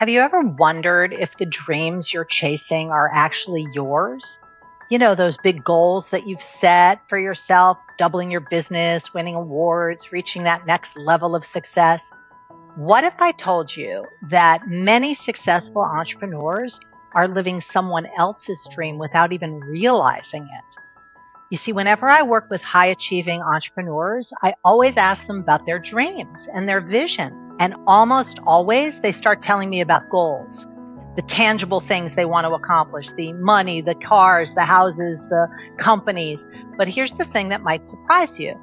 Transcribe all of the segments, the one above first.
Have you ever wondered if the dreams you're chasing are actually yours? You know, those big goals that you've set for yourself, doubling your business, winning awards, reaching that next level of success. What if I told you that many successful entrepreneurs are living someone else's dream without even realizing it? You see, whenever I work with high achieving entrepreneurs, I always ask them about their dreams and their vision. And almost always they start telling me about goals, the tangible things they want to accomplish, the money, the cars, the houses, the companies. But here's the thing that might surprise you.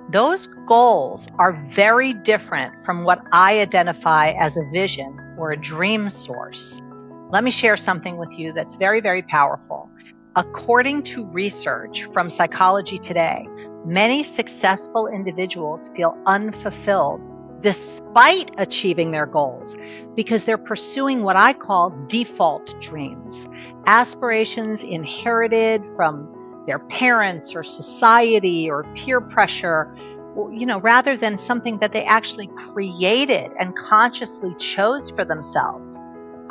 Those goals are very different from what I identify as a vision or a dream source. Let me share something with you that's very, very powerful. According to research from Psychology Today, many successful individuals feel unfulfilled despite achieving their goals because they're pursuing what I call default dreams, aspirations inherited from their parents or society or peer pressure, rather than something that they actually created and consciously chose for themselves.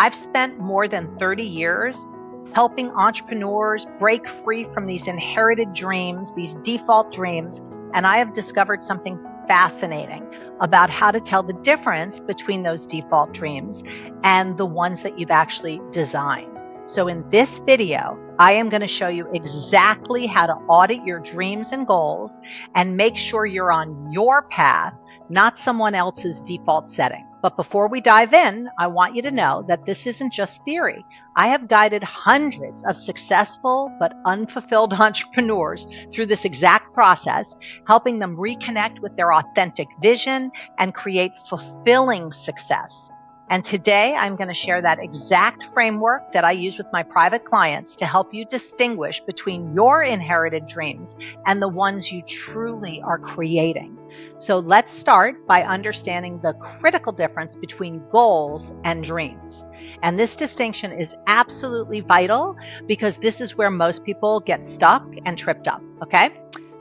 I've spent more than 30 years helping entrepreneurs break free from these inherited dreams, these default dreams. And I have discovered something fascinating about how to tell the difference between those default dreams and the ones that you've actually designed. So in this video, I am going to show you exactly how to audit your dreams and goals and make sure you're on your path, not someone else's default setting. But before we dive in, I want you to know that this isn't just theory. I have guided hundreds of successful but unfulfilled entrepreneurs through this exact process, helping them reconnect with their authentic vision and create fulfilling success. And today I'm going to share that exact framework that I use with my private clients to help you distinguish between your inherited dreams and the ones you truly are creating. So let's start by understanding the critical difference between goals and dreams. And this distinction is absolutely vital because this is where most people get stuck and tripped up. Okay?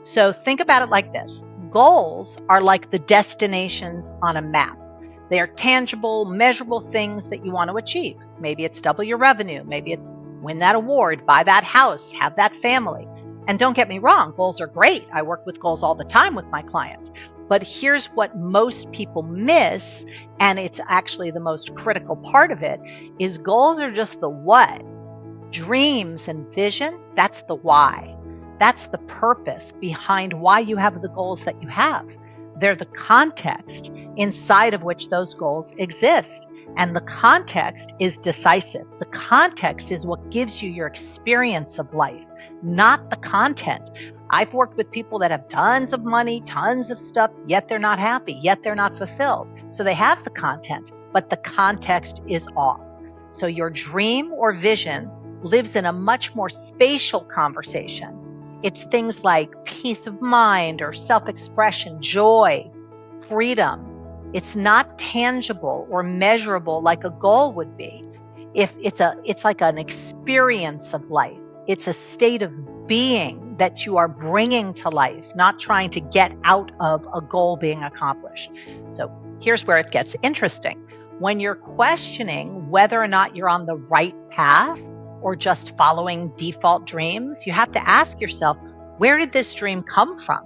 So think about it like this. Goals are like the destinations on a map. They are tangible, measurable things that you want to achieve. Maybe it's double your revenue. Maybe it's win that award, buy that house, have that family. And don't get me wrong, goals are great. I work with goals all the time with my clients. But here's what most people miss, and it's actually the most critical part of it, is goals are just the what. Dreams and vision, that's the why. That's the purpose behind why you have the goals that you have. They're the context inside of which those goals exist. And the context is decisive. The context is what gives you your experience of life, not the content. I've worked with people that have tons of money, tons of stuff, yet they're not happy, yet they're not fulfilled. So they have the content, but the context is off. So your dream or vision lives in a much more spatial conversation. It's things like peace of mind or self-expression, joy, freedom. It's not tangible or measurable like a goal would be. It's like an experience of life. It's a state of being that you are bringing to life, not trying to get out of a goal being accomplished. So here's where it gets interesting. When you're questioning whether or not you're on the right path, or just following default dreams, you have to ask yourself, where did this dream come from?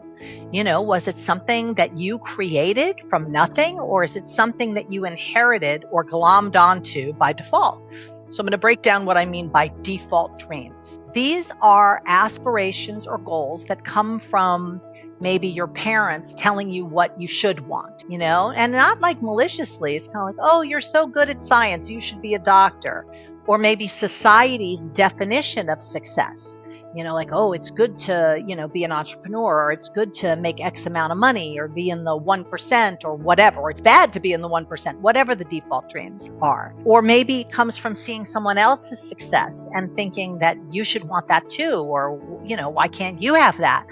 Was it something that you created from nothing, or is it something that you inherited or glommed onto by default? So I'm going to break down what I mean by default dreams. These are aspirations or goals that come from maybe your parents telling you what you should want, and not like maliciously. It's kind of like, oh, you're so good at science, you should be a doctor. Or maybe society's definition of success, like, oh, it's good to, be an entrepreneur, or it's good to make X amount of money, or be in the 1%, or whatever, or it's bad to be in the 1%, whatever the default dreams are. Or maybe it comes from seeing someone else's success and thinking that you should want that too, or, why can't you have that?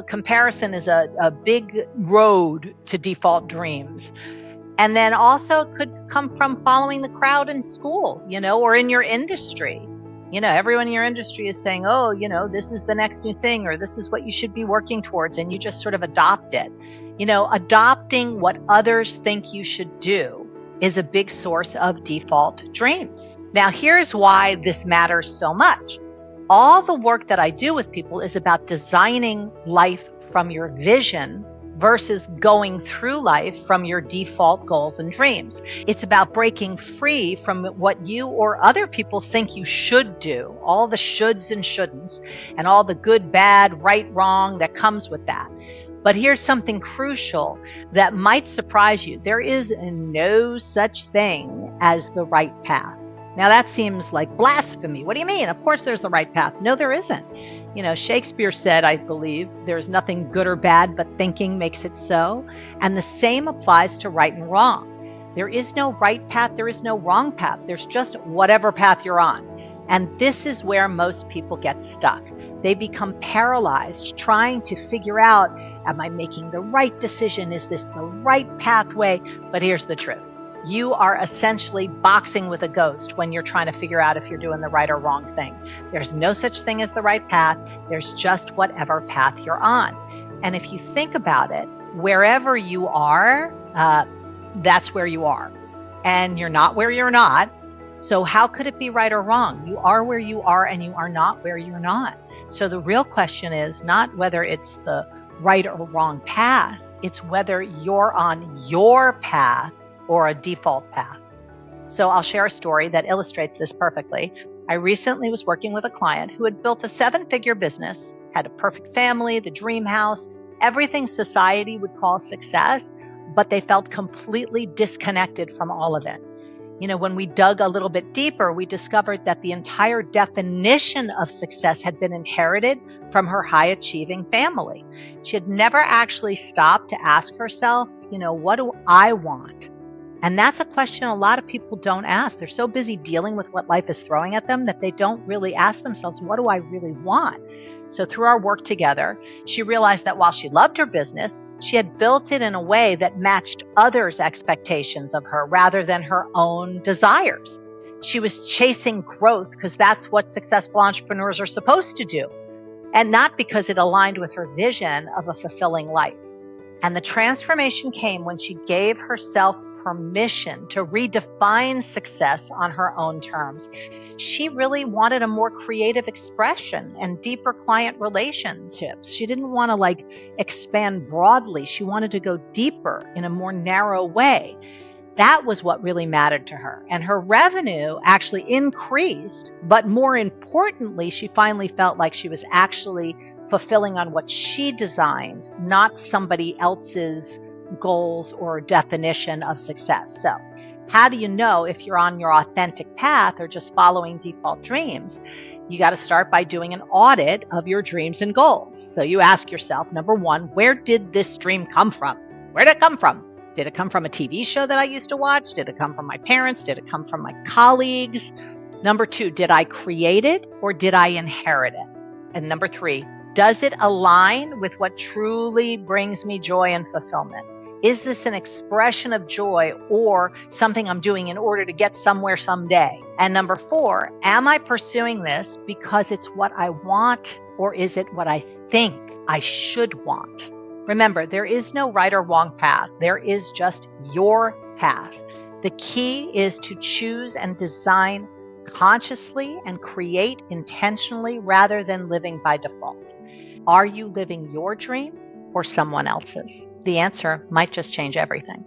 Comparison is a big road to default dreams. And then also could come from following the crowd in school, or in your industry. Everyone in your industry is saying, oh, this is the next new thing, or this is what you should be working towards. And you just sort of adopt it. Adopting what others think you should do is a big source of default dreams. Now, here's why this matters so much. All the work that I do with people is about designing life from your vision versus going through life from your default goals and dreams. It's about breaking free from what you or other people think you should do, all the shoulds and shouldn'ts, and all the good, bad, right, wrong that comes with that. But here's something crucial that might surprise you. There is no such thing as the right path. Now that seems like blasphemy. What do you mean? Of course there's the right path. No, there isn't. Shakespeare said, I believe, there's nothing good or bad, but thinking makes it so. And the same applies to right and wrong. There is no right path. There is no wrong path. There's just whatever path you're on. And this is where most people get stuck. They become paralyzed trying to figure out, am I making the right decision? Is this the right pathway? But here's the truth. You are essentially boxing with a ghost when you're trying to figure out if you're doing the right or wrong thing. There's no such thing as the right path. There's just whatever path you're on. And if you think about it, wherever you are, that's where you are. And you're not where you're not. So how could it be right or wrong? You are where you are and you are not where you're not. So the real question is not whether it's the right or wrong path. It's whether you're on your path or a default path. So I'll share a story that illustrates this perfectly. I recently was working with a client who had built a 7-figure business, had a perfect family, the dream house, everything society would call success, but they felt completely disconnected from all of it. When we dug a little bit deeper, we discovered that the entire definition of success had been inherited from her high-achieving family. She had never actually stopped to ask herself, what do I want? And that's a question a lot of people don't ask. They're so busy dealing with what life is throwing at them that they don't really ask themselves, what do I really want? So through our work together, she realized that while she loved her business, she had built it in a way that matched others' expectations of her rather than her own desires. She was chasing growth because that's what successful entrepreneurs are supposed to do, and not because it aligned with her vision of a fulfilling life. And the transformation came when she gave herself permission to redefine success on her own terms. She really wanted a more creative expression and deeper client relationships. She didn't want to expand broadly. She wanted to go deeper in a more narrow way. That was what really mattered to her. And her revenue actually increased. But more importantly, she finally felt like she was actually fulfilling on what she designed, not somebody else's goals or definition of success. So how do you know if you're on your authentic path or just following default dreams? You got to start by doing an audit of your dreams and goals. So you ask yourself, number one, where did this dream come from? Where did it come from? Did it come from a TV show that I used to watch? Did it come from my parents? Did it come from my colleagues? Number two, did I create it or did I inherit it? And number three, does it align with what truly brings me joy and fulfillment? Is this an expression of joy or something I'm doing in order to get somewhere someday? And number four, am I pursuing this because it's what I want or is it what I think I should want? Remember, there is no right or wrong path. There is just your path. The key is to choose and design consciously and create intentionally rather than living by default. Are you living your dream or someone else's? The answer might just change everything.